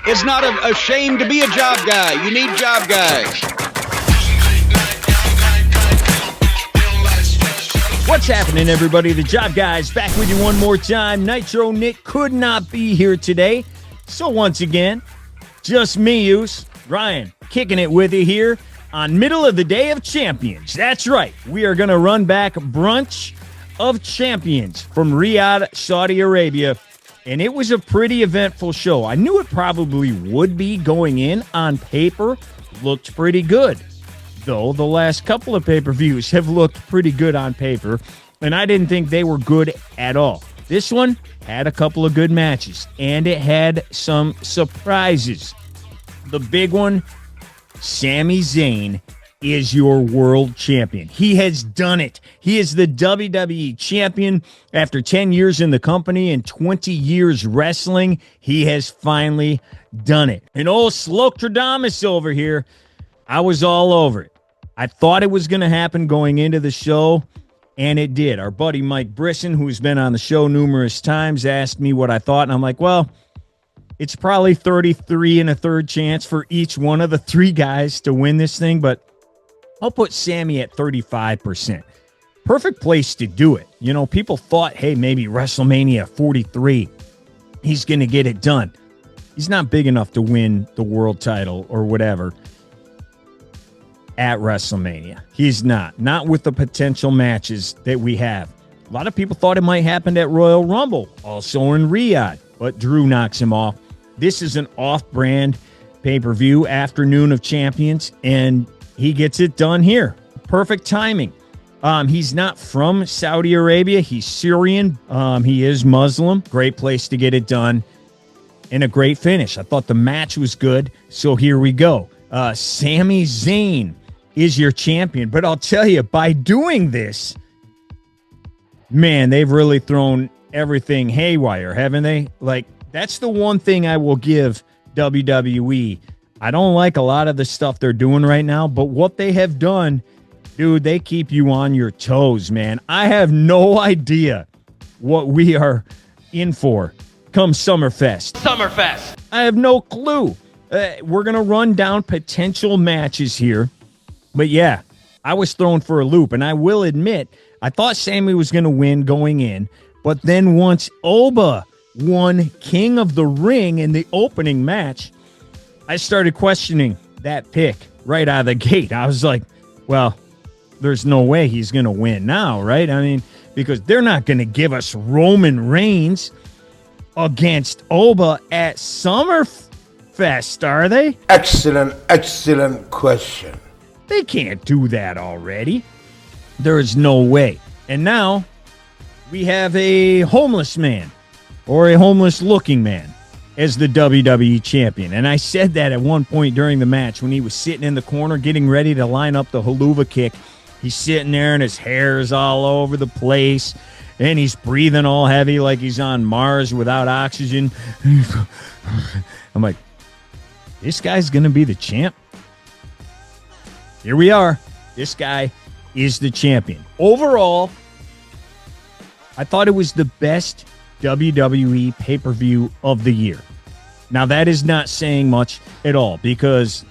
is not ashamed to be a job guy. You need job guys. What's happening, everybody? The Job Guys back with you one more time. Nitro Nick could not be here today. So once again, just me, Ryan, kicking it with you here on Middle of the Day of Champions. That's right. We are going to run back Brunch of Champions from Riyadh, Saudi Arabia. And it was a pretty eventful show. I knew it probably would be going in on paper. Looked pretty good. Though the last couple of pay-per-views have looked pretty good on paper, and I didn't think they were good at all. This one had a couple of good matches, and it had some surprises. The big one, Sami Zayn is your world champion. He has done it. He is the WWE champion. After 10 years in the company and 20 years wrestling, he has finally done it. And old Slotradamus over here, I was all over it. I thought it was going to happen going into the show, and it did. Our buddy Mike Brisson, who's been on the show numerous times, asked me what I thought, and I'm like, well, it's probably 33 and a third chance for each one of the three guys to win this thing, but I'll put Sami at 35%. Perfect place to do it. You know, people thought, hey, maybe WrestleMania 43, he's going to get it done. He's not big enough to win the world title or whatever at WrestleMania. He's not with the potential matches that we have. A lot of people thought it might happen at Royal Rumble, also in Riyadh, but Drew knocks him off. This is an off-brand pay-per-view, Afternoon of Champions, and he gets it done here. Perfect timing. He's not from Saudi Arabia. He's Syrian. He is Muslim. Great place to get it done. And a great finish. I thought the match was good, so here we go. Sami Zayn is your champion. But I'll tell you, by doing this, man, they've really thrown everything haywire, haven't they? Like, that's the one thing I will give WWE. I don't like a lot of the stuff they're doing right now, but what they have done, dude, they keep you on your toes, man. I have no idea what we are in for come Summerfest. I have no clue. We're going to run down potential matches here. But yeah, I was thrown for a loop. And I will admit, I thought Sami was going to win going in. But then once Oba won King of the Ring in the opening match, I started questioning that pick right out of the gate. I was like, well, there's no way he's going to win now, right? I mean, because they're not going to give us Roman Reigns against Oba at Summerfest, are they? Excellent question. They can't do that already. There is no way. And now we have a homeless man or a homeless-looking man as the WWE champion. And I said that at one point during the match when he was sitting in the corner getting ready to line up the haluva kick. He's sitting there and his hair is all over the place. And he's breathing all heavy like he's on Mars without oxygen. I'm like, this guy's going to be the champ? Here we are. This guy is the champion. Overall, I thought it was the best WWE pay-per-view of the year. Now, that is not saying much at all because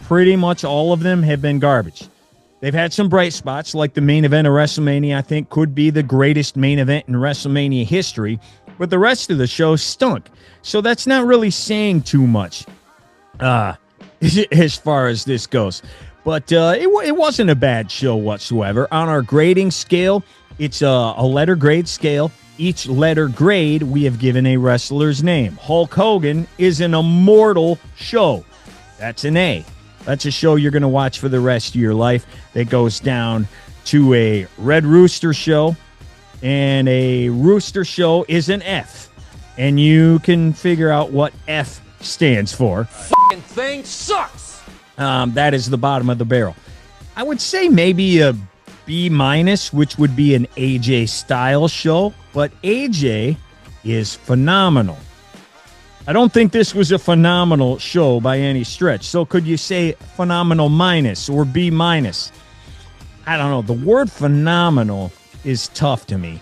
pretty much all of them have been garbage. They've had some bright spots, like the main event of WrestleMania, I think, could be the greatest main event in WrestleMania history, but the rest of the show stunk. So that's not really saying too much as far as this goes. But it wasn't a bad show whatsoever. On our grading scale, it's a letter grade scale. Each letter grade, we have given a wrestler's name. Hulk Hogan is an immortal show. That's an A. That's a show you're going to watch for the rest of your life. That goes down to a Red Rooster show. And a Rooster show is an F. And you can figure out what F stands for. Fucking thing sucks. That is the bottom of the barrel. I would say maybe a B-, which would be an AJ Styles show. But AJ is phenomenal. I don't think this was a phenomenal show by any stretch. So could you say phenomenal minus or B-? I don't know. The word phenomenal is tough to me.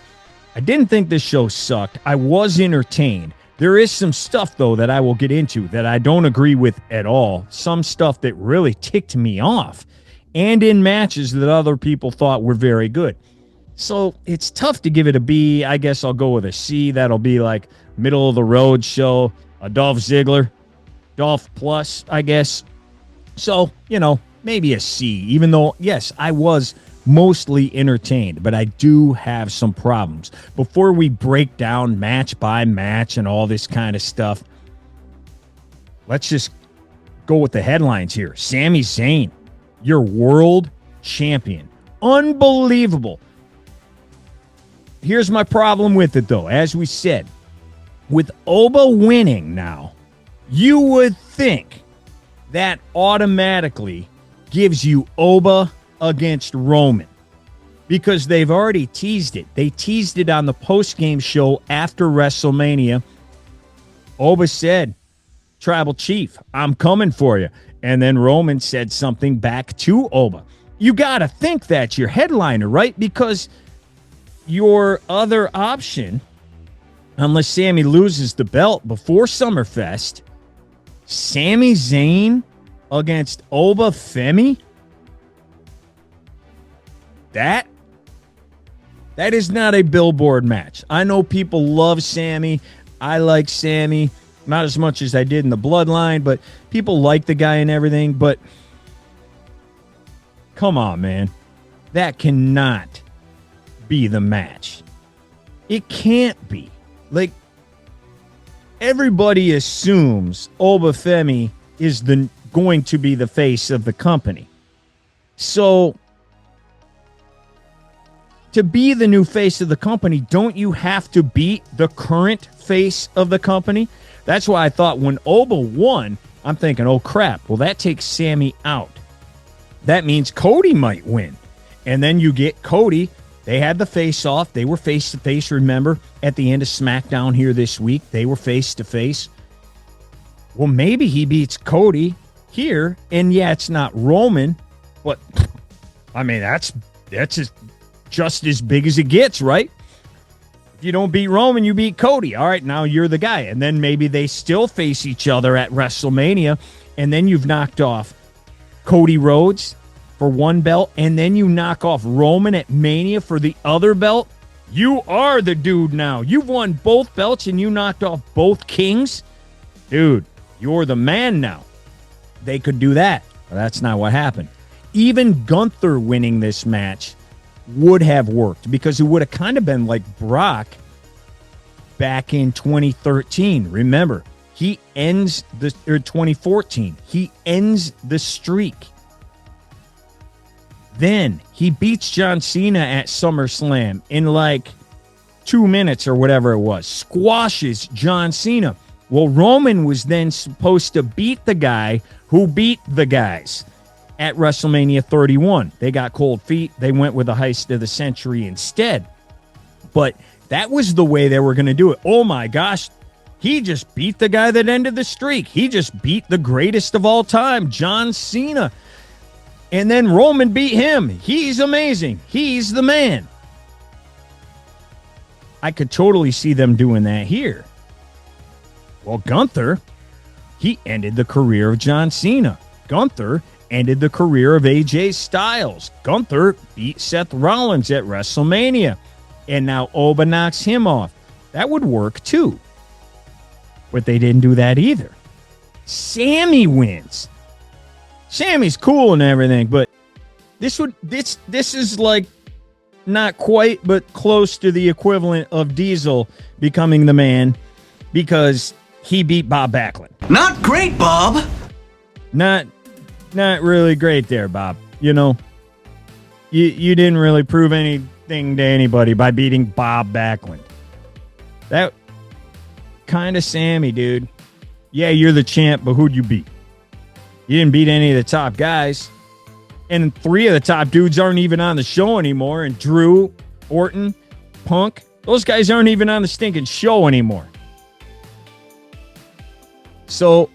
I didn't think this show sucked. I was entertained. There is some stuff, though, that I will get into that I don't agree with at all. Some stuff that really ticked me off, and in matches that other people thought were very good. So it's tough to give it a B. I guess I'll go with a C. That'll be like middle of the road show, a Dolph Ziggler, Dolph Plus, I guess. So, maybe a C, even though, yes, I was mostly entertained, but I do have some problems. Before we break down match by match and all this kind of stuff, let's just go with the headlines here. Sami Zayn, your world champion. Unbelievable. Here's my problem with it, though. As we said, with Oba winning now, you would think that automatically gives you Oba against Roman, because they've already teased it. They teased it on the post-game show after WrestleMania. Oba said, Tribal Chief, I'm coming for you. And then Roman said something back to Oba. You got to think that's your headliner, right? Because your other option, unless Sami loses the belt before Summerfest, Sami Zayn against Oba Femi? That is not a billboard match. I know people love Sami. I like Sami, not as much as I did in the Bloodline, but people like the guy and everything. But come on, man. That cannot be the match. It can't be. Like, everybody assumes Oba Femi is going to be the face of the company. So, to be the new face of the company, don't you have to beat the current face of the company? That's why I thought when Oba won, I'm thinking, oh crap, well, that takes Sami out. That means Cody might win. And then you get Cody. They had the face-off. They were face-to-face, remember, at the end of SmackDown here this week. They were face-to-face. Well, maybe he beats Cody here. And yeah, it's not Roman, but I mean, that's just as big as it gets, right? If you don't beat Roman, you beat Cody. All right, now you're the guy. And then maybe they still face each other at WrestleMania, and then you've knocked off Cody Rhodes for one belt, and then you knock off Roman at Mania for the other belt. You are the dude now. You've won both belts, and you knocked off both kings. Dude, you're the man now. They could do that. But that's not what happened. Even Gunther winning this match would have worked, because it would have kind of been like Brock back in 2013. Remember, he ends the 2014. He ends the streak. Then he beats John Cena at SummerSlam in like 2 minutes or whatever it was. Squashes John Cena. Well, Roman was then supposed to beat the guy who beat the guys at WrestleMania 31. They got cold feet. They went with the heist of the century instead. But that was the way they were going to do it. Oh my gosh, he just beat the guy that ended the streak. He just beat the greatest of all time, John Cena. And then Roman beat him. He's amazing. He's the man. I could totally see them doing that here. Well, Gunther, he ended the career of John Cena. Gunther ended the career of AJ Styles. Gunther beat Seth Rollins at WrestleMania. And now Oba knocks him off. That would work too. But they didn't do that either. Sami wins. Sami's cool and everything, but this is like not quite, but close to the equivalent of Diesel becoming the man, because he beat Bob Backlund. Not great, Bob. Not really great there, Bob. You didn't really prove anything to anybody by beating Bob Backlund. That kind of Sami, dude. Yeah, you're the champ, but who'd you beat? You didn't beat any of the top guys. And 3 of the top dudes aren't even on the show anymore. And Drew, Orton, Punk, those guys aren't even on the stinking show anymore. So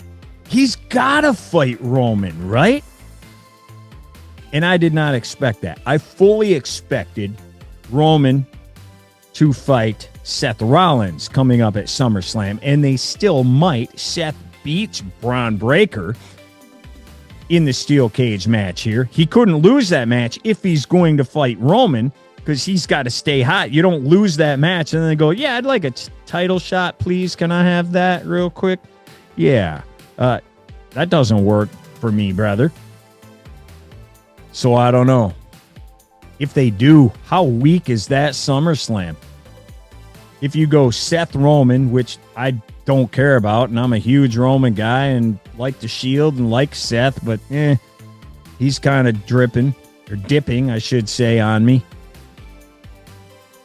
he's got to fight Roman, right? And I did not expect that. I fully expected Roman to fight Seth Rollins coming up at SummerSlam, and they still might. Seth beats Braun Breaker in the steel cage match here. He couldn't lose that match if he's going to fight Roman, because he's got to stay hot. You don't lose that match and then go, yeah, I'd like a title shot, please. Can I have that real quick? Yeah. That doesn't work for me, brother. So I don't know. If they do, how weak is that SummerSlam? If you go Seth Roman, which I don't care about, and I'm a huge Roman guy and like the Shield and like Seth, but he's kind of dipping, I should say, on me.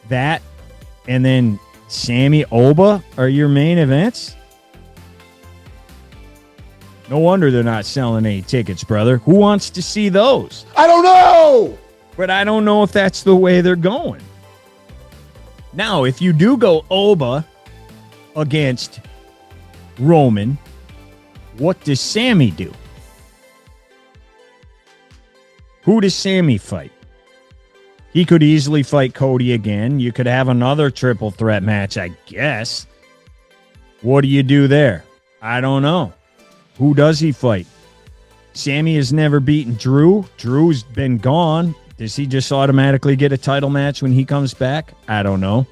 That, and then Sami, Oba are your main events? No wonder they're not selling any tickets, brother. Who wants to see those? I don't know! But I don't know if that's the way they're going. Now, if you do go Oba against Roman, what does Sami do? Who does Sami fight? He could easily fight Cody again. You could have another triple threat match, I guess. What do you do there? I don't know. Who does he fight? Sami has never beaten Drew. Drew's been gone. Does he just automatically get a title match when he comes back? I don't know.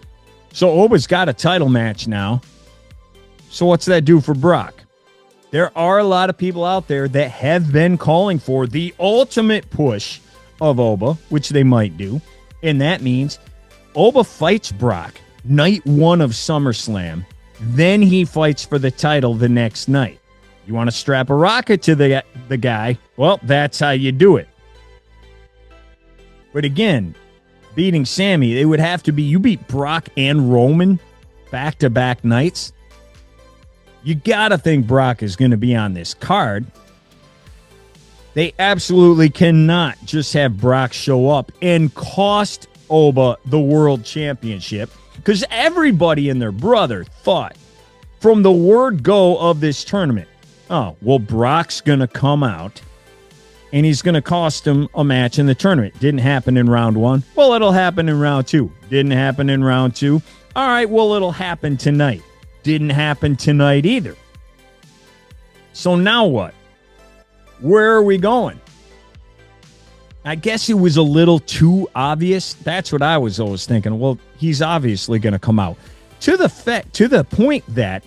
So Oba's got a title match now. So what's that do for Brock? There are a lot of people out there that have been calling for the ultimate push of Oba, which they might do. And that means Oba fights Brock night one of SummerSlam. Then he fights for the title the next night. You want to strap a rocket to the guy? Well, that's how you do it. But again, beating Sami, it would have to be you beat Brock and Roman back-to-back nights. You got to think Brock is going to be on this card. They absolutely cannot just have Brock show up and cost Oba the world championship, because everybody and their brother thought from the word go of this tournament, oh, well, Brock's going to come out and he's going to cost him a match in the tournament. Didn't happen in round one. Well, it'll happen in round two. Didn't happen in round two. All right, well, it'll happen tonight. Didn't happen tonight either. So now what? Where are we going? I guess it was a little too obvious. That's what I was always thinking. Well, he's obviously going to come out. To the point that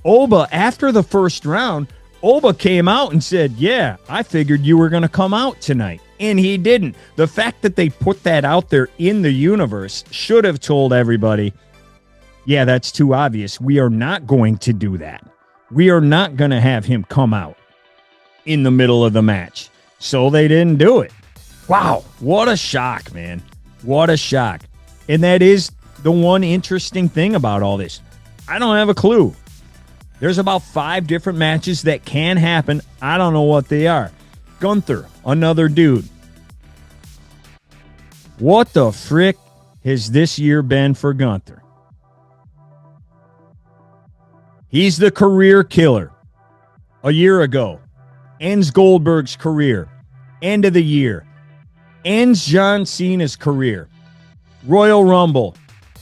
Oba, after the first round, Oba came out and said, yeah, I figured you were going to come out tonight. And he didn't. The fact that they put that out there in the universe should have told everybody, yeah, that's too obvious. We are not going to do that. We are not going to have him come out in the middle of the match. So they didn't do it. Wow, what a shock, man. What a shock. And that is the one interesting thing about all this. I don't have a clue. There's about 5 different matches that can happen. I don't know what they are. Gunther, another dude. What the frick has this year been for Gunther? He's the career killer. A year ago, ends Goldberg's career. End of the year. Ends John Cena's career. Royal Rumble.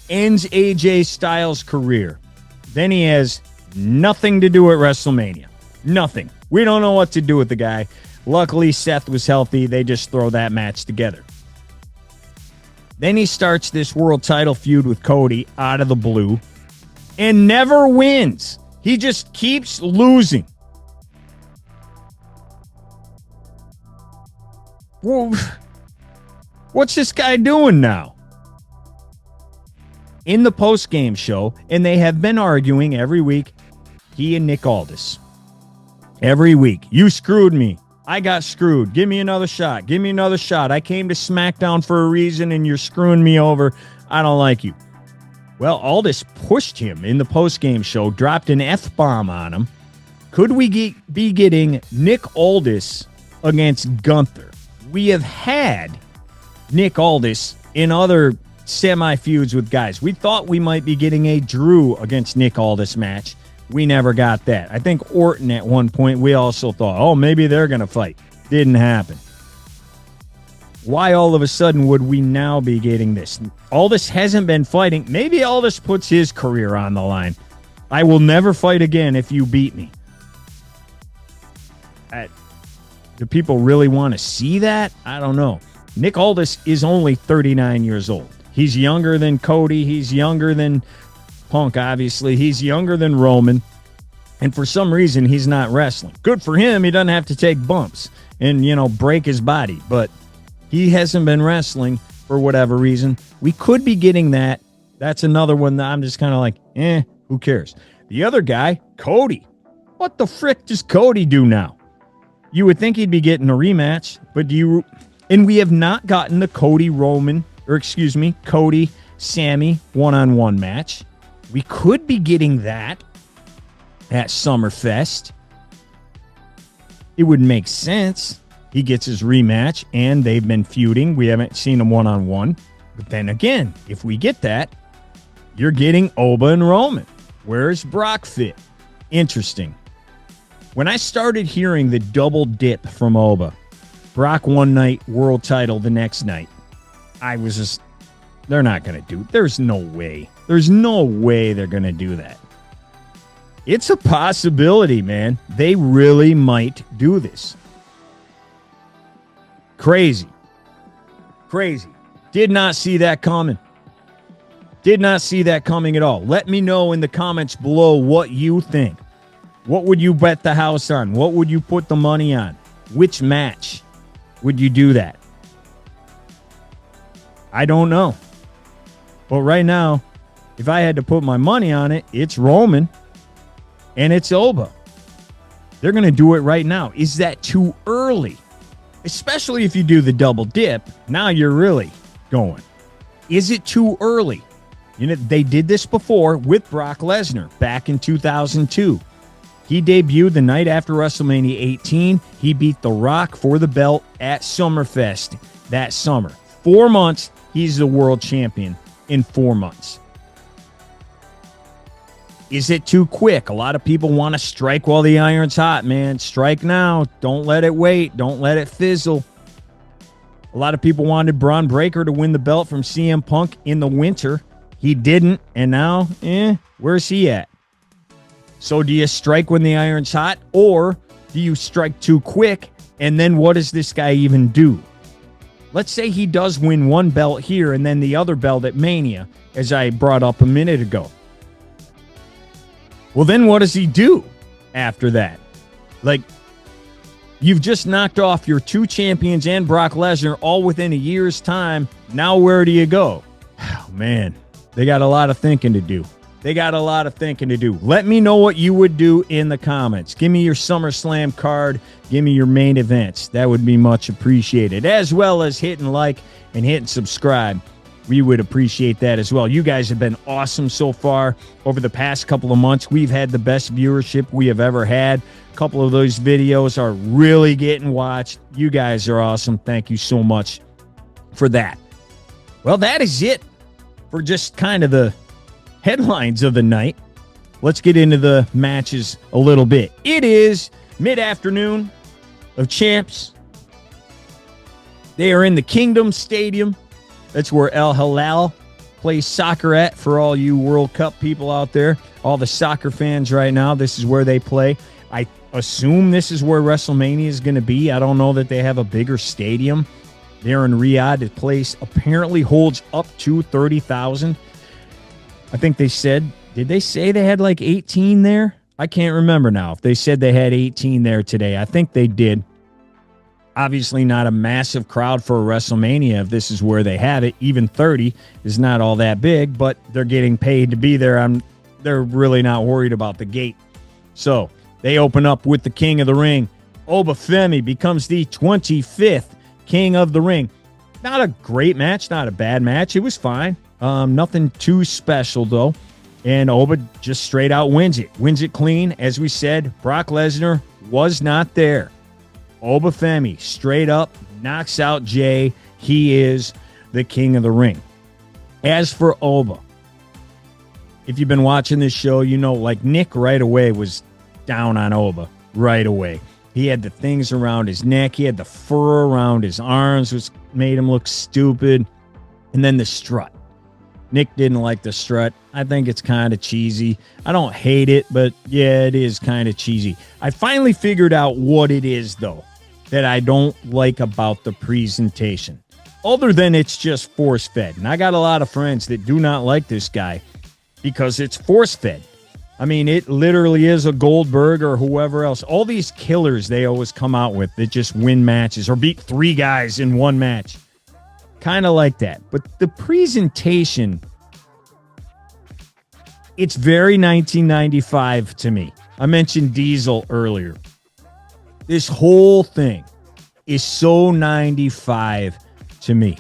Ends AJ Styles' career. Then he has nothing to do at WrestleMania. Nothing. We don't know what to do with the guy. Luckily, Seth was healthy. They just throw that match together. Then he starts this world title feud with Cody out of the blue and never wins. He just keeps losing. Whoa. What's this guy doing now? In the post-game show, and they have been arguing every week, he and Nick Aldis. Every week. You screwed me. I got screwed. Give me another shot. Give me another shot. I came to SmackDown for a reason, and you're screwing me over. I don't like you. Well, Aldis pushed him in the post-game show, dropped an F-bomb on him. Could we be getting Nick Aldis against Gunther? We have had Nick Aldis in other semi-feuds with guys. We thought we might be getting a Drew against Nick Aldis match. We never got that. I think Orton at one point, we also thought, oh, maybe they're going to fight. Didn't happen. Why all of a sudden would we now be getting this? Aldis hasn't been fighting. Maybe Aldis puts his career on the line. I will never fight again if you beat me. Do people really want to see that? I don't know. Nick Aldis is only 39 years old. He's younger than Cody. He's younger than Punk, obviously. He's younger than Roman. And for some reason, he's not wrestling. Good for him. He doesn't have to take bumps and, break his body. But he hasn't been wrestling for whatever reason. We could be getting that. That's another one that I'm just kind of like, who cares? The other guy, Cody. What the frick does Cody do now? You would think he'd be getting a rematch, but and we have not gotten the Cody Sami one-on-one match. We could be getting that at Summerfest. It would make sense. He gets his rematch, and they've been feuding. We haven't seen them one-on-one. But then again, if we get that, you're getting Oba and Roman. Where's Brock fit? Interesting. When I started hearing the double dip from Oba, Brock one night, world title the next night, I was just, they're not going to do it. There's no way. There's no way they're going to do that. It's a possibility, man. They really might do this. Crazy. Did not see that coming. Did not see that coming at all. Let me know in the comments below what you think. What would you bet the house on? What would you put the money on? Which match would you do that? I don't know. But right now, if I had to put my money on it, it's Roman and it's Oba. They're going to do it right now. Is that too early? Especially if you do the double dip. Now you're really going. Is it too early? They did this before with Brock Lesnar back in 2002. He debuted the night after WrestleMania 18. He beat The Rock for the belt at Summerfest that summer. 4 months, he's the world champion in 4 months. Is it too quick? A lot of people want to strike while the iron's hot, man. Strike now. Don't let it wait. Don't let it fizzle. A lot of people wanted Braun Breaker to win the belt from CM Punk in the winter. He didn't, and now, where's he at? So do you strike when the iron's hot, or do you strike too quick, and then what does this guy even do? Let's say he does win one belt here and then the other belt at Mania, as I brought up a minute ago. Well, then what does he do after that? Like, you've just knocked off your two champions and Brock Lesnar all within a year's time. Now where do you go? Oh, man, they got a lot of thinking to do. Let me know what you would do in the comments. Give me your SummerSlam card. Give me your main events. That would be much appreciated. As well as hitting like and hitting subscribe. We would appreciate that as well. You guys have been awesome so far. Over the past couple of months, we've had the best viewership we have ever had. A couple of those videos are really getting watched. You guys are awesome. Thank you so much for that. Well, that is it for just kind of the headlines of the night. Let's get into the matches a little bit. It is mid-afternoon of Champs. They are in the Kingdom Stadium. That's where El Halal plays soccer at for all you World Cup people out there. All the soccer fans right now, this is where they play. I assume this is where WrestleMania is going to be. I don't know that they have a bigger stadium there in Riyadh. The place apparently holds up to 30,000. I think they said, did they say they had like 18 there? I can't remember now if they said they had 18 there today. I think they did. Obviously not a massive crowd for a WrestleMania if this is where they have it. Even 30 is not all that big, but they're getting paid to be there. They're really not worried about the gate. So they open up with the King of the Ring. Oba Femi becomes the 25th King of the Ring. Not a great match, not a bad match. It was fine. Nothing too special, though. And Oba just straight out wins it. Wins it clean. As we said, Brock Lesnar was not there. Oba Femi straight up knocks out Jey. He is the King of the Ring. As for Oba, if you've been watching this show, you know, like Nick right away was down on Oba right away. He had the things around his neck. He had the fur around his arms, which made him look stupid. And then the strut. Nick didn't like the strut. I think it's kind of cheesy. I don't hate it, but yeah, it is kind of cheesy. I finally figured out what it is, though, that I don't like about the presentation. Other than it's just force-fed. And I got a lot of friends that do not like this guy because it's force-fed. I mean, it literally is a Goldberg or whoever else. All these killers they always come out with that just win matches or beat 3 guys in one match. Kind of like that. But the presentation, it's very 1995 to me. I mentioned Diesel earlier. This whole thing is so 95 to me.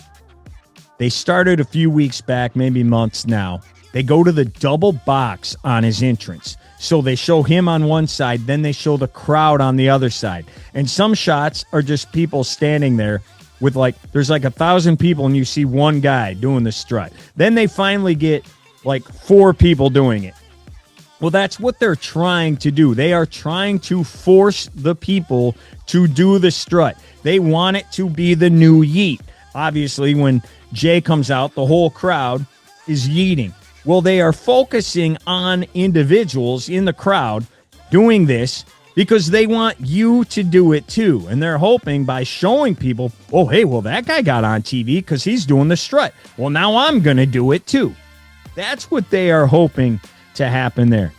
They started a few weeks back, maybe months now. They go to the double box on his entrance. So they show him on one side, then they show the crowd on the other side. And some shots are just people standing there with there's 1,000 people and you see one guy doing the strut. Then they finally get 4 people doing it. Well, that's what they're trying to do. They are trying to force the people to do the strut. They want it to be the new yeet. Obviously, when Jey comes out, the whole crowd is yeeting. Well, they are focusing on individuals in the crowd doing this because they want you to do it too. And they're hoping by showing people, oh, hey, well, that guy got on TV because he's doing the strut. Well, now I'm going to do it too. That's what they are hoping to happen there.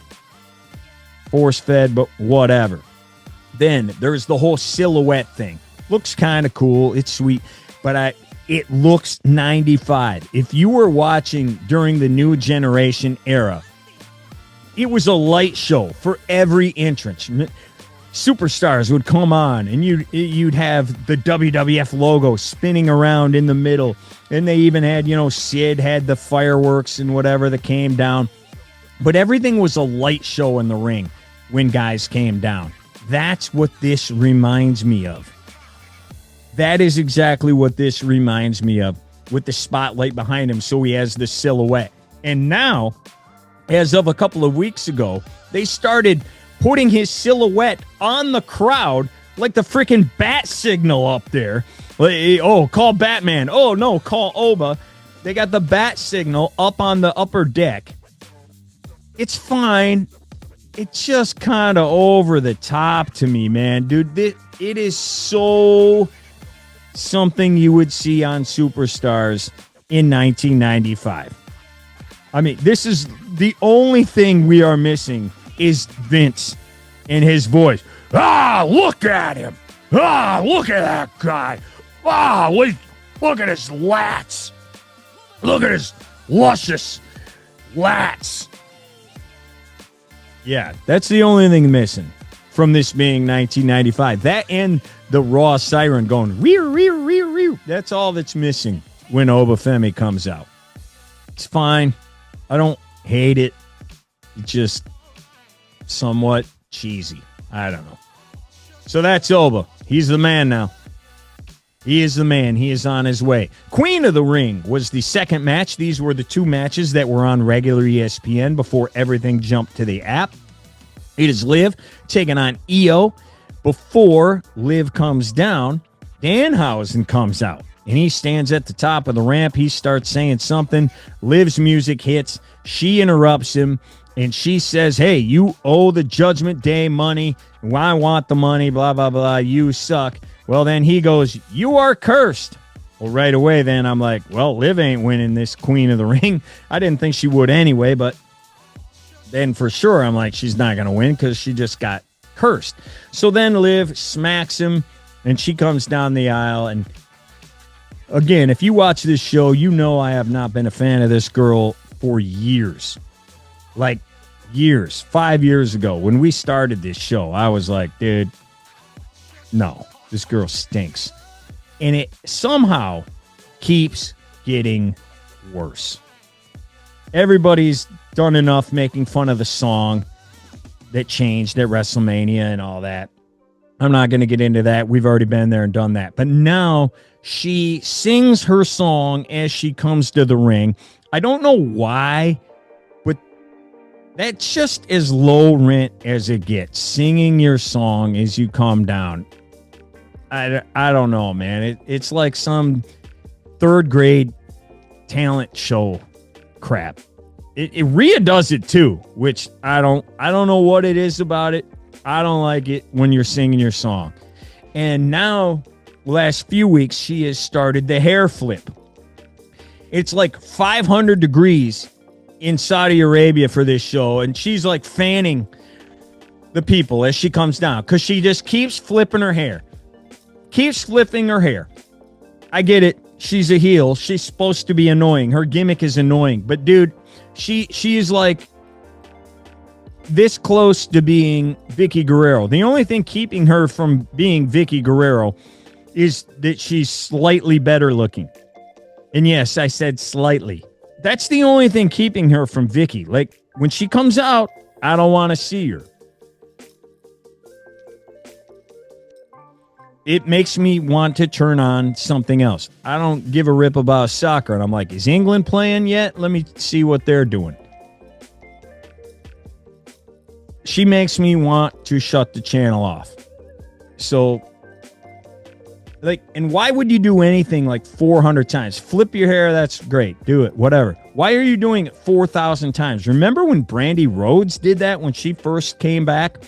Force-fed, but whatever. Then there's the whole silhouette thing. Looks kind of cool. It's sweet. But it looks 95. If you were watching during the New Generation era, it was a light show for every entrance. Superstars would come on, and you'd have the WWF logo spinning around in the middle. And they even had, Sid had the fireworks and whatever that came down. But everything was a light show in the ring when guys came down. That's what this reminds me of. That is exactly what this reminds me of, with the spotlight behind him so he has the silhouette. And now, as of a couple of weeks ago, they started putting his silhouette on the crowd like the freaking bat signal up there. Oh, call Batman. Oh, no, call Oba. They got the bat signal up on the upper deck. It's fine. It's just kind of over the top to me, man. Dude, it is so something you would see on Superstars in 1995. I mean, this is the only thing we are missing is Vince and his voice. Look at him. Look at that guy. Look at his lats. Look at his luscious lats. Yeah, that's the only thing missing from this being 1995. That and the Raw siren going, rear, rear, rear, rear. That's all that's missing when Oba Femi comes out. It's fine. I don't hate it. It's just somewhat cheesy. I don't know. So that's Oba. He's the man now. He is the man. He is on his way. Queen of the Ring was the second match. These were the 2 matches that were on regular ESPN before everything jumped to the app. It is Liv taking on Io. Before Liv comes down, Danhausen comes out. And he stands at the top of the ramp. He starts saying something. Liv's music hits. She interrupts him. And she says, hey, you owe the Judgment Day money. I want the money, blah, blah, blah. You suck. Well, then he goes, you are cursed. Well, right away, then I'm like, well, Liv ain't winning this Queen of the Ring. I didn't think she would anyway, but then for sure, I'm like, she's not going to win because she just got cursed. So then Liv smacks him, and she comes down the aisle. And again, if you watch this show, you know I have not been a fan of this girl for years. Like years. 5 years ago, when we started this show, I was like, dude, no. This girl stinks. And it somehow keeps getting worse. Everybody's done enough making fun of the song that changed at WrestleMania and all that. I'm not going to get into that. We've already been there and done that. But now she sings her song as she comes to the ring. I don't know why, but That's just as low rent as it gets. Singing your song as you come down. I don't know, man. It's like some third grade talent show crap. Rhea does it too, which I don't know what it is about it. I don't like it when you're singing your song. And now, last few weeks, she has started the hair flip. It's like 500 degrees in Saudi Arabia for this show, and she's like fanning the people as she comes down because she just keeps flipping her hair. Keeps flipping her hair. I get it. She's a heel. She's supposed to be annoying. Her gimmick is annoying. But, dude, she is like this close to being Vicky Guerrero. The only thing keeping her from being Vicky Guerrero is that she's slightly better looking. And yes, I said slightly. That's the only thing keeping her from Vicky. Like, when she comes out, I don't want to see her. It makes me want to turn on something else. I don't give a rip about soccer. And I'm like, is England playing yet? Let me see what they're doing. She makes me want to shut the channel off. So, like, and why would you do anything like 400 times? Flip your hair, that's great. Do it, whatever. Why are you doing it 4,000 times? Remember when Brandy Rhodes did that when she first came back?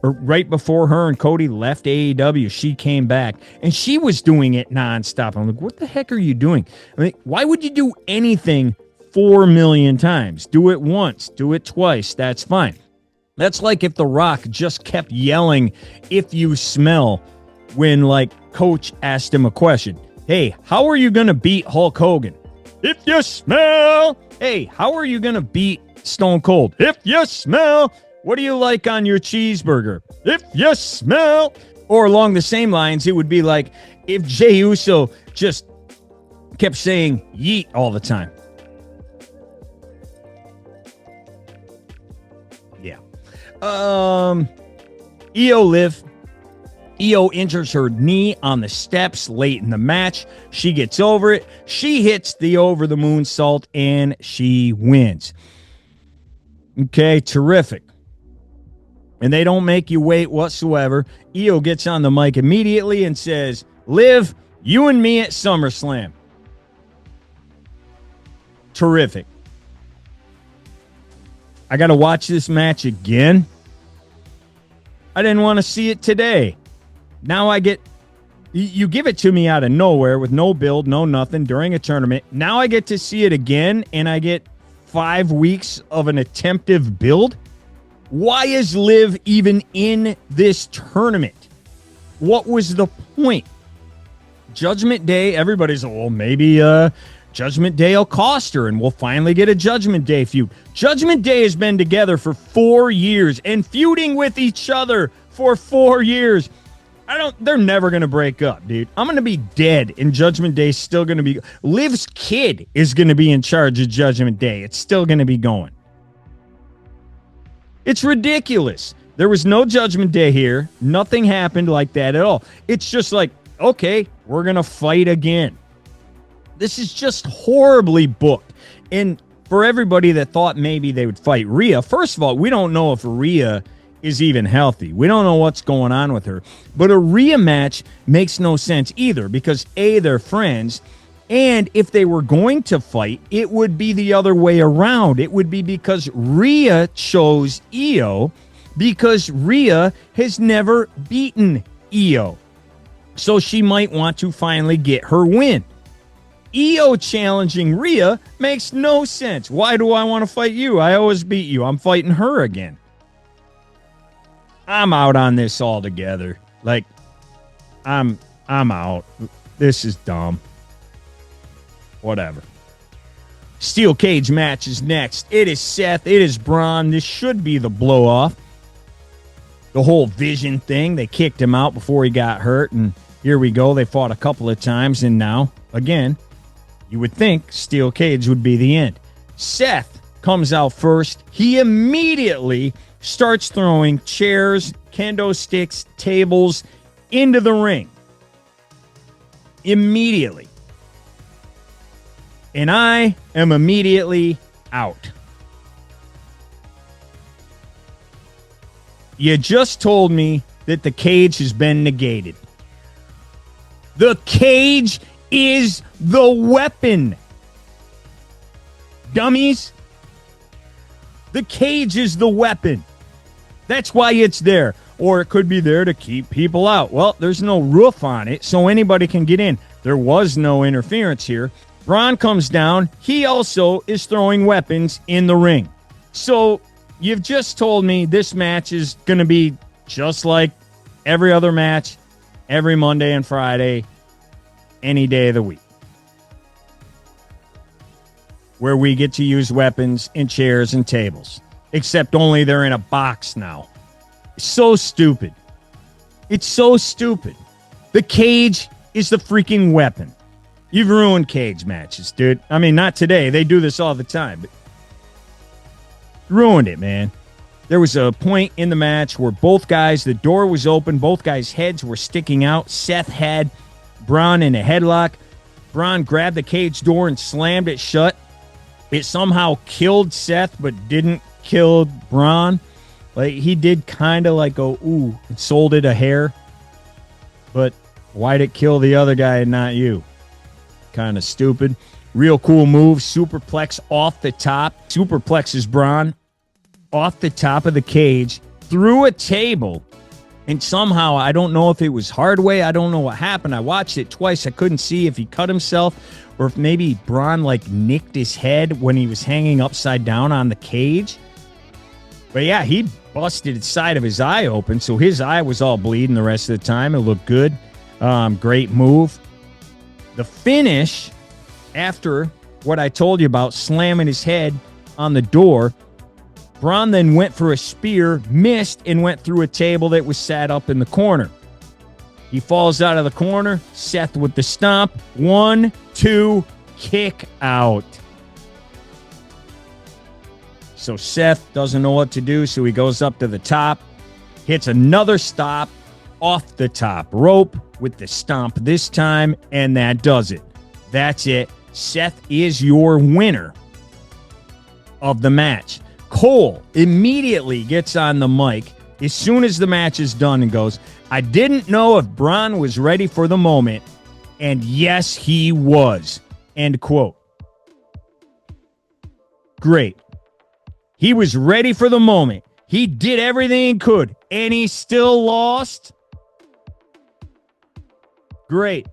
Or right before her and Cody left AEW, she came back, and she was doing it nonstop. I'm like, what the heck are you doing? I mean, why would you do anything 4 million times? Do it once, do it twice, that's fine. That's like if The Rock just kept yelling, if you smell, when, like, Coach asked him a question. Hey, how are you going to beat Hulk Hogan? If you smell. Hey, how are you going to beat Stone Cold? If you smell. What do you like on your cheeseburger? If you smell. Or along the same lines, it would be like if Jey Uso just kept saying yeet all the time. Yeah. Io injures her knee on the steps late in the match. She gets over it. She hits the over the moonsault, and she wins. Okay, terrific. And they don't make you wait whatsoever. Io gets on the mic immediately and says, Liv, you and me at SummerSlam. Terrific. I got to watch this match again. I didn't want to see it today. Now I get, you give it to me out of nowhere with no build, no nothing during a tournament. Now I get to see it again, and I get 5 weeks of an attemptive build. Why is Liv even in this tournament? What was the point? Judgment Day, everybody's, well, maybe Judgment Day will cost her and we'll finally get a Judgment Day feud. Judgment Day has been together for 4 years and feuding with each other for 4 years. They're never going to break up, dude. I'm going to be dead and Judgment Day is still going to be. Liv's kid is going to be in charge of Judgment Day. It's still going to be going. It's ridiculous. There was no Judgment Day here. Nothing happened like that at all. It's just like, okay, we're going to fight again. This is just horribly booked. And for everybody that thought maybe they would fight Rhea, first of all, we don't know if Rhea is even healthy. We don't know what's going on with her. But a Rhea match makes no sense either because, A, they're friends, and if they were going to fight, it would be the other way around. It would be because Rhea chose Io because Rhea has never beaten Io. So she might want to finally get her win. Io challenging Rhea makes no sense. Why do I want to fight you? I always beat you. I'm fighting her again. I'm out on this altogether. Like, I'm out. This is dumb. Whatever. Steel cage match is next. It is Seth. It is Braun. This should be the blow-off. The whole Vision thing. They kicked him out before he got hurt, and here we go. They fought a couple of times, and now, again, you would think steel cage would be the end. Seth comes out first. He immediately starts throwing chairs, kendo sticks, tables into the ring. Immediately. And I am immediately out. You just told me that the cage has been negated. The cage is the weapon. Dummies. The cage is the weapon. That's why it's there. Or it could be there to keep people out. Well, there's no roof on it, so anybody can get in. There was no interference here. Braun comes down. He also is throwing weapons in the ring. So you've just told me this match is going to be just like every other match, every Monday and Friday, any day of the week, where we get to use weapons and chairs and tables, except only they're in a box now. So stupid. It's so stupid. The cage is the freaking weapon. You've ruined cage matches, dude. I mean, not today. They do this all the time, but ruined it, man. There was a point in the match where both guys, the door was open, both guys' heads were sticking out. Seth had Braun in a headlock. Braun grabbed the cage door and slammed it shut. It somehow killed Seth, but didn't kill Braun. Like, he did kind of like go, ooh, and sold it a hair. But why'd it kill the other guy and not you? Kind of stupid. Real cool move. Superplex off the top. Superplexes Braun off the top of the cage through a table. And somehow, I don't know if it was hard way. I don't know what happened. I watched it twice. I couldn't see if he cut himself or if maybe Braun like nicked his head when he was hanging upside down on the cage. But yeah, he busted the side of his eye open, so his eye was all bleeding the rest of the time. It looked good. Great move. The finish, after what I told you about slamming his head on the door, Braun then went for a spear, missed, and went through a table that was set up in the corner. He falls out of the corner. Seth with the stomp. 1, 2, kick out. So Seth doesn't know what to do, so he goes up to the top, hits another stop off the top rope with the stomp this time, and that does it. That's it. Seth is your winner of the match. Cole immediately gets on the mic as soon as the match is done and goes, I didn't know if Braun was ready for the moment, and yes, he was. End quote. Great. He was ready for the moment. He did everything he could, and he still lost. Great.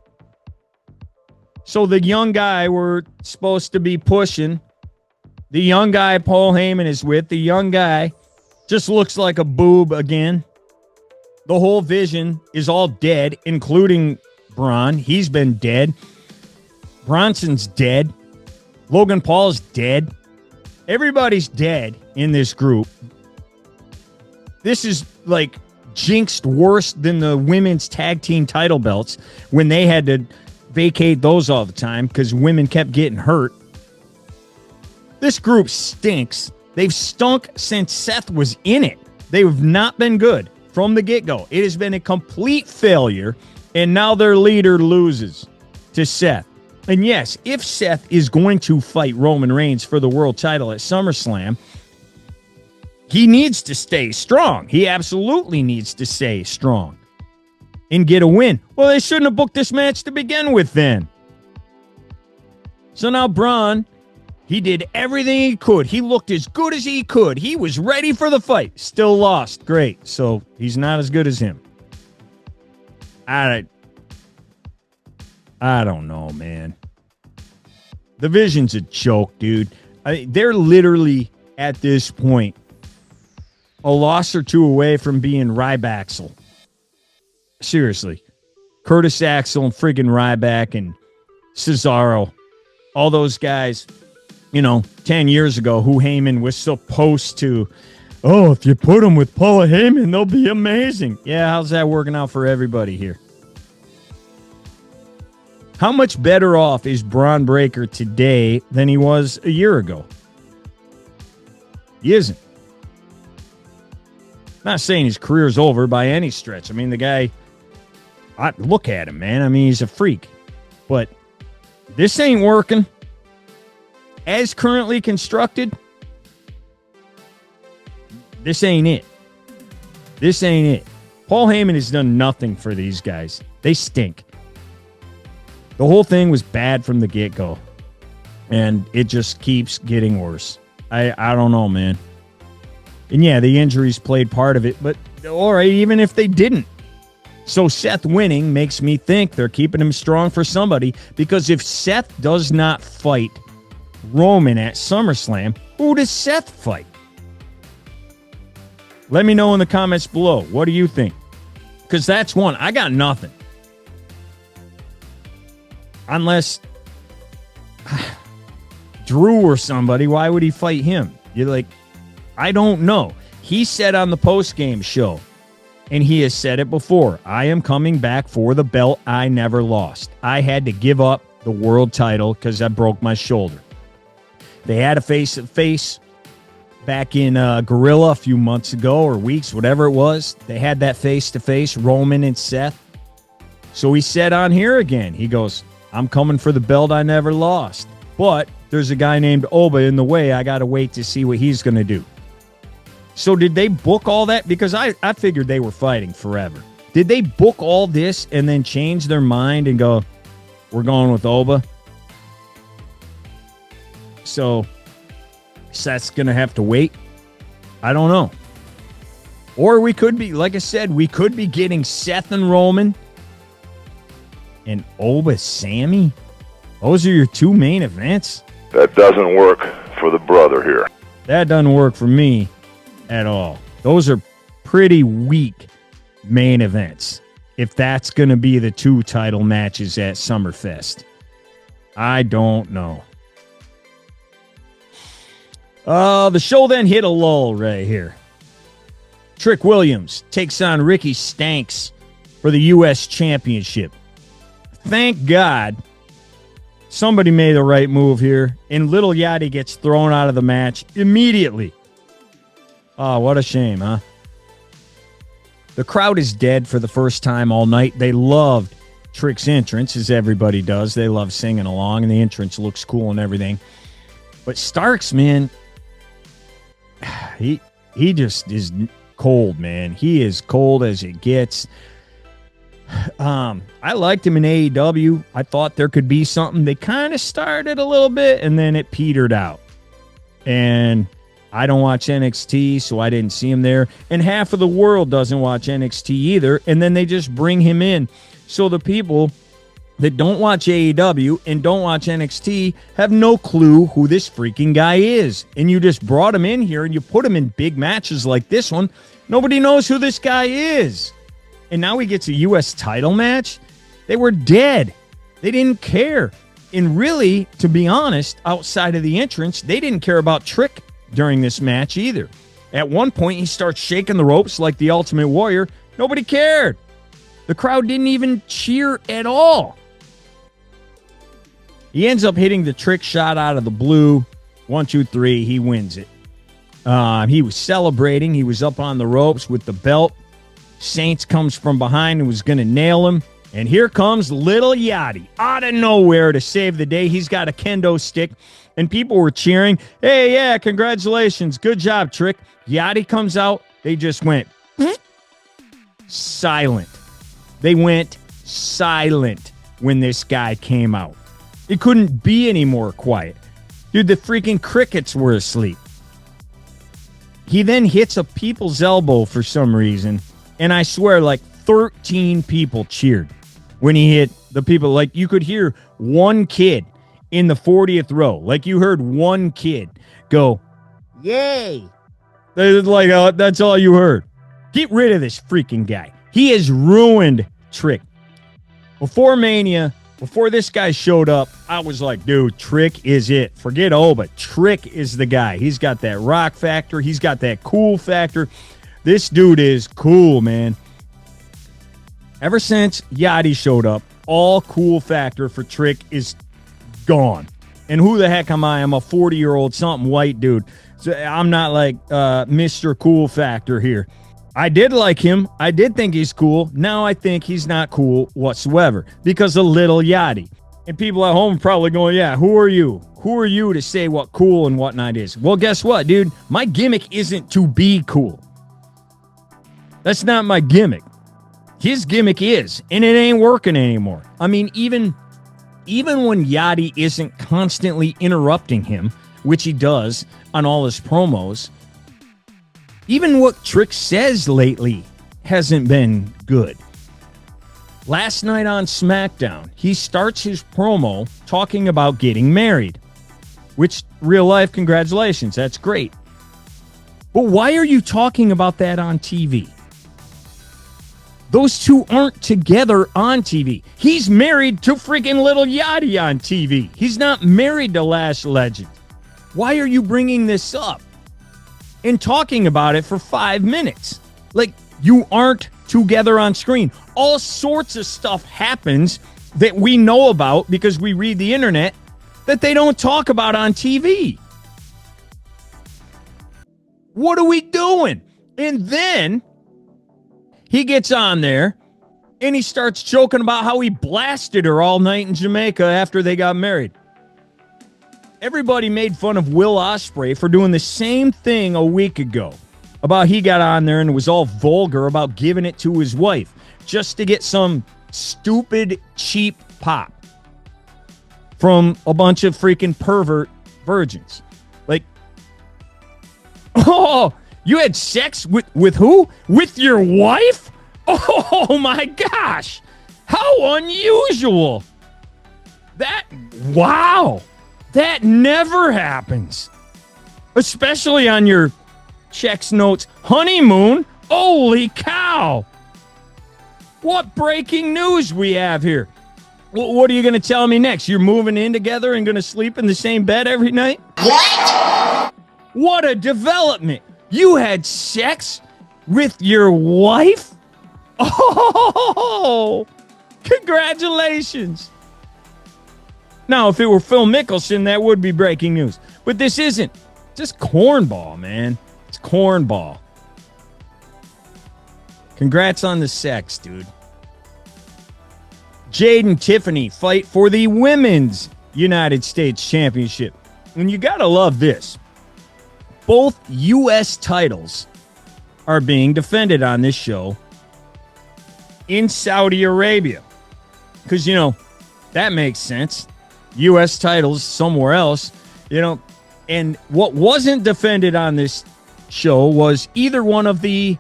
So the young guy we're supposed to be pushing, the young guy Paul Heyman is with, the young guy just looks like a boob again. The whole vision is all dead, including Braun. He's been dead. Bronson's dead. Logan Paul's dead. Everybody's dead in this group. This is like jinxed worse than the women's tag team title belts when they had to vacate those all the time because women kept getting hurt. This group stinks. They've stunk since Seth was in it. They've not been good from the get-go. It has been a complete failure, and now their leader loses to Seth. And yes, if Seth is going to fight Roman Reigns for the world title at SummerSlam, he needs to stay strong. He absolutely needs to stay strong and get a win. Well, they shouldn't have booked this match to begin with then. So now Braun, he did everything he could. He looked as good as he could. He was ready for the fight. Still lost. Great. So he's not as good as him. I don't know, man. The Vision's a joke, dude. They're literally, at this point, a loss or two away from being Ryback. Seriously. Curtis Axel and friggin' Ryback and Cesaro. All those guys, 10 years ago, who Heyman was supposed to, if you put them with Paul Heyman, they'll be amazing. Yeah, how's that working out for everybody here? How much better off is Braun Breaker today than he was a year ago? He isn't. Not saying his career's over by any stretch. I mean, the guy, look at him, man. I mean, he's a freak. But this ain't working. As currently constructed, this ain't it. This ain't it. Paul Heyman has done nothing for these guys. They stink. The whole thing was bad from the get-go. And it just keeps getting worse. I don't know, man. And yeah, the injuries played part of it, but all right, even if they didn't. So Seth winning makes me think they're keeping him strong for somebody, because if Seth does not fight Roman at SummerSlam, who does Seth fight? Let me know in the comments below. What do you think? Because that's one. I got nothing. Unless Drew or somebody, why would he fight him? You're like, I don't know. He said on the post-game show, and he has said it before, I am coming back for the belt I never lost. I had to give up the world title because I broke my shoulder. They had a face-to-face back in Gorilla a few months ago or weeks, whatever it was. They had that face-to-face, Roman and Seth. So he said on here again, he goes, I'm coming for the belt I never lost. But there's a guy named Oba in the way. I got to wait to see what he's going to do. So did they book all that? Because I figured they were fighting forever. Did they book all this and then change their mind and go, we're going with Oba? So Seth's going to have to wait? I don't know. Or we could be, like I said, we could be getting Seth and Roman and Oba Sami. Those are your two main events? That doesn't work for the brother here. That doesn't work for me at all. Those are pretty weak main events if that's going to be the two title matches at Summerfest. I don't know. The show then hit a lull right here. Trick Williams takes on Ricky Stanks for the U.S. Championship. Thank God somebody made the right move here, and Little Yachty gets thrown out of the match immediately. Oh, what a shame, huh? The crowd is dead for the first time all night. They loved Trick's entrance, as everybody does. They love singing along, and the entrance looks cool and everything. But Starks, man, he just is cold, man. He is cold as it gets. I liked him in AEW. I thought there could be something. They kind of started a little bit, and then it petered out. And I don't watch NXT, so I didn't see him there. And half of the world doesn't watch NXT either, and then they just bring him in. So the people that don't watch AEW and don't watch NXT have no clue who this freaking guy is. And you just brought him in here, and you put him in big matches like this one. Nobody knows who this guy is. And now he gets a U.S. title match? They were dead. They didn't care. And really, to be honest, outside of the entrance, they didn't care about Trick during this match either. At one point, he starts shaking the ropes like the Ultimate Warrior. Nobody cared. The crowd didn't even cheer at all. He ends up hitting the Trick shot out of the blue. 1, 2, 3. He wins it. He was celebrating. He was up on the ropes with the belt. Saints comes from behind and was going to nail him. And here comes Little Yachty out of nowhere to save the day. He's got a kendo stick, and people were cheering. Hey, yeah, congratulations. Good job, Trick. Yachty comes out. They just went silent. They went silent when this guy came out. It couldn't be any more quiet. Dude, the freaking crickets were asleep. He then hits a people's elbow for some reason, and I swear like 13 people cheered when he hit the people. Like you could hear one kid in the 40th row. Like you heard one kid go, yay. Like, that's all you heard. Get rid of this freaking guy. He has ruined Trick. Before Mania, before this guy showed up, I was like, dude, Trick is it. Forget Oba. Trick is the guy. He's got that rock factor. He's got that cool factor. This dude is cool, man. Ever since Yachty showed up, all cool factor for Trick is gone. And who the heck am I? I'm a 40-year-old something white dude. So I'm not like Mr. Cool Factor here. I did like him. I did think he's cool. Now I think he's not cool whatsoever because of Little Yachty. And people at home are probably going, yeah, who are you? Who are you to say what cool and whatnot is? Well, guess what, dude? My gimmick isn't to be cool. That's not my gimmick. His gimmick is, and it ain't working anymore. I mean, even when Yachty isn't constantly interrupting him, which he does on all his promos, even what Trick says lately hasn't been good. Last night on SmackDown, he starts his promo talking about getting married, which, real life, congratulations, that's great. But why are you talking about that on TV? Those two aren't together on TV. He's married to freaking Little Yachty on TV. He's not married to Lash Legend. Why are you bringing this up and talking about it for 5 minutes? Like, you aren't together on screen. All sorts of stuff happens that we know about because we read the internet that they don't talk about on TV. What are we doing? And then he gets on there and he starts joking about how he blasted her all night in Jamaica after they got married. Everybody made fun of Will Ospreay for doing the same thing a week ago. About he got on there and was all vulgar about giving it to his wife just to get some stupid, cheap pop from a bunch of freaking pervert virgins. Like, oh, you had sex with who? With your wife? Oh my gosh. How unusual. Wow. That never happens. Especially on your checks notes honeymoon. Holy cow. What breaking news we have here. What are you going to tell me next? You're moving in together and going to sleep in the same bed every night? What? What a development. You had sex with your wife? Oh, congratulations. Now, if it were Phil Mickelson, that would be breaking news. But this isn't. Just cornball, man. It's cornball. Congrats on the sex, dude. Jade and Tiffany fight for the Women's United States Championship. And you gotta love this. Both U.S. titles are being defended on this show in Saudi Arabia. Because, you know, that makes sense. U.S. titles somewhere else, you know. And what wasn't defended on this show was either one of the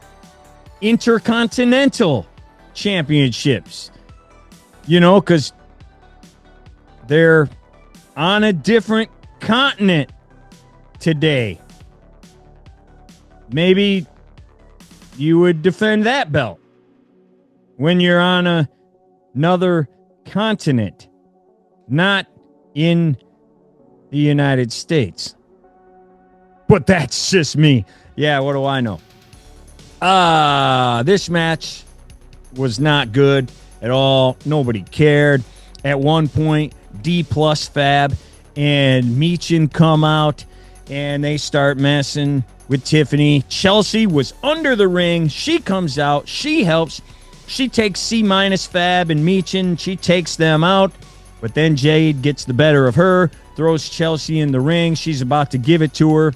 Intercontinental Championships. You know, because they're on a different continent today. Maybe you would defend that belt when you're on another continent, not in the United States. But that's just me. Yeah, what do I know? This match was not good at all. Nobody cared. At one point, D+ Fab and Meechin come out and they start messing with Tiffany. Chelsea was under the ring. She comes out. She helps. She takes C- Fab and Meechin. She takes them out. But then Jade gets the better of her, throws Chelsea in the ring. She's about to give it to her.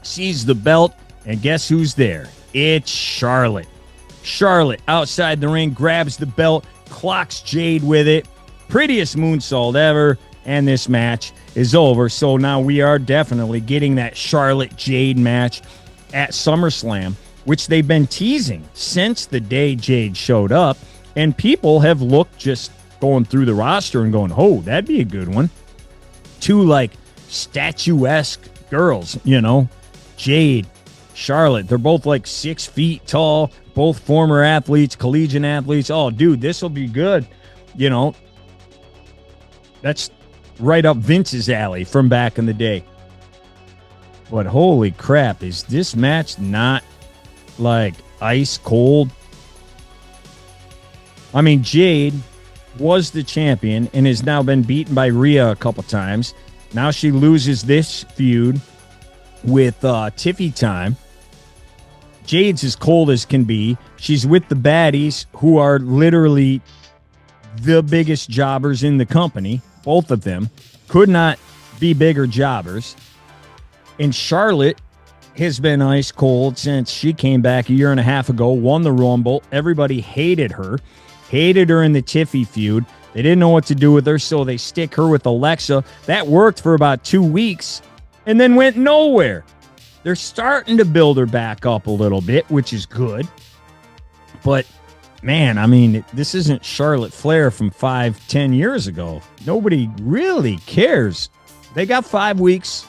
Sees the belt. And guess who's there? It's Charlotte. Charlotte outside the ring grabs the belt, clocks Jade with it. Prettiest moonsault ever. And this match is over. So now we are definitely getting that Charlotte Jade match at SummerSlam, which they've been teasing since the day Jade showed up. And people have looked, just going through the roster and going, oh, that'd be a good one. Two like statuesque girls, you know, Jade, Charlotte. They're both like 6 feet tall, both former athletes, collegiate athletes. Oh, dude, this will be good. You know, that's right up Vince's alley from back in the day. But holy crap, is this match not like ice cold? I mean, Jade was the champion and has now been beaten by Rhea a couple times. Now she loses this feud with Tiffy Time. Jade's as cold as can be. She's with the baddies, who are literally the biggest jobbers in the company. Both of them could not be bigger jobbers. And Charlotte has been ice cold since she came back a year and a half ago, won the Rumble. Everybody hated her in the Tiffy feud. They didn't know what to do with her, so they stick her with Alexa. That worked for about 2 weeks and then went nowhere. They're starting to build her back up a little bit, which is good. But, man, I mean, this isn't Charlotte Flair from 5-10 years ago. Nobody really cares. They got 5 weeks,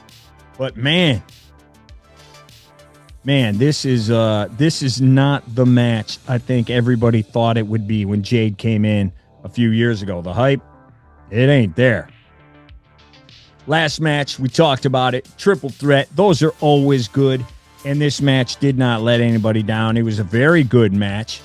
but man, this is not the match I think everybody thought it would be when Jade came in a few years ago. The hype, it ain't there. Last match, we talked about it. Triple threat, those are always good. And this match did not let anybody down. It was a very good match.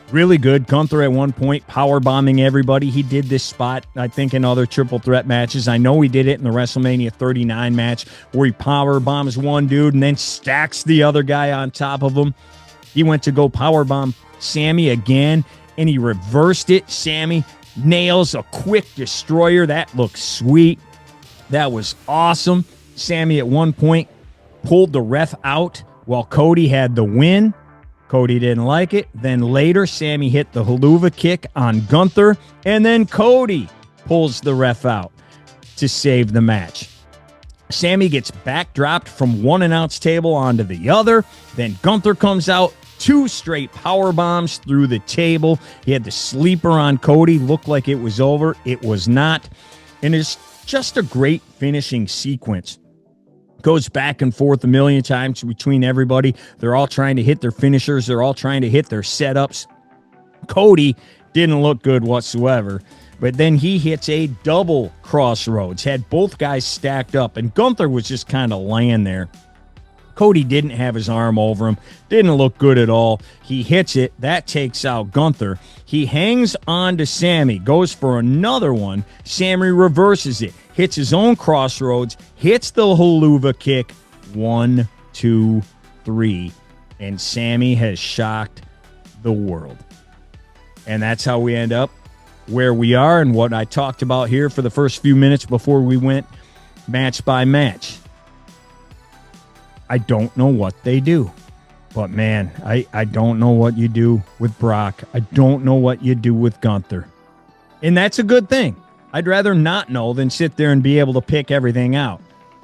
Really good. Gunther at one point power bombing everybody. He did this spot, I think, in other triple threat matches. I know he did it in the WrestleMania 39 match where he power bombs one dude and then stacks the other guy on top of him. He went to go power bomb Sami again, and he reversed it. Sami nails a quick destroyer. That looks sweet. That was awesome. Sami at one point pulled the ref out while Cody had the win. Cody didn't like it. Then later, Sami hit the haluva kick on Gunther, and then Cody pulls the ref out to save the match. Sami gets backdropped from one announce table onto the other. Then Gunther comes out, 2 straight power bombs through the table. He had the sleeper on Cody. Looked like it was over. It was not. And it's just a great finishing sequence. Goes back and forth a million times between everybody. They're all trying to hit their finishers. They're all trying to hit their setups. Cody didn't look good whatsoever, but then he hits a double crossroads, had both guys stacked up, and Gunther was just kind of laying there. Cody didn't have his arm over him. Didn't look good at all. He hits it. That takes out Gunther. He hangs on to Sami. Goes for another one. Sami reverses it. Hits his own crossroads. Hits the haluva kick. 1, 2, 3. And Sami has shocked the world. And that's how we end up where we are and what I talked about here for the first few minutes before we went match by match. I don't know what they do. But, man, I don't know what you do with Brock. I don't know what you do with Gunther. And that's a good thing. I'd rather not know than sit there and be able to pick everything out.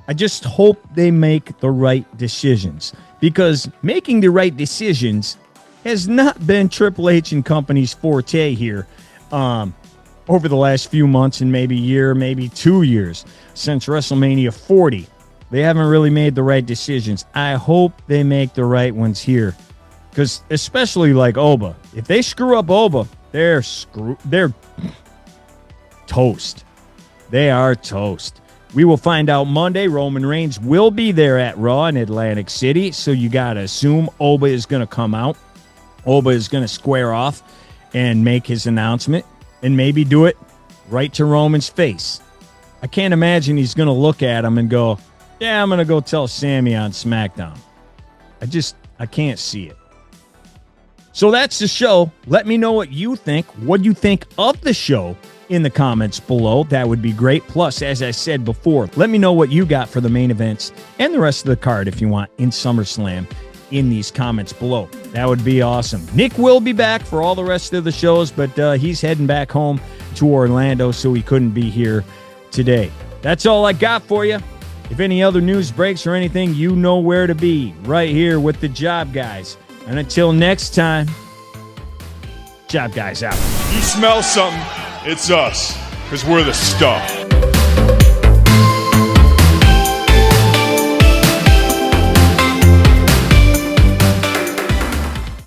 I just hope they make the right decisions. Because making the right decisions has not been Triple H and company's forte here over the last few months and maybe year, maybe 2 years since WrestleMania 40. They haven't really made the right decisions. I hope they make the right ones here. Because especially like Oba. If they screw up Oba, they're toast. They are toast. We will find out Monday. Roman Reigns will be there at Raw in Atlantic City. So you got to assume Oba is going to come out. Oba is going to square off and make his announcement. And maybe do it right to Roman's face. I can't imagine he's going to look at him and go, yeah, I'm going to go tell Sami on SmackDown. I can't see it. So that's the show. Let me know what you think. What do you think of the show in the comments below? That would be great. Plus, as I said before, let me know what you got for the main events and the rest of the card if you want in SummerSlam in these comments below. That would be awesome. Nick will be back for all the rest of the shows, but he's heading back home to Orlando, so he couldn't be here today. That's all I got for you. If any other news breaks or anything, you know where to be, right here with the Job Guys. And until next time, Job Guys out. You smell something, it's us, because we're the stuff.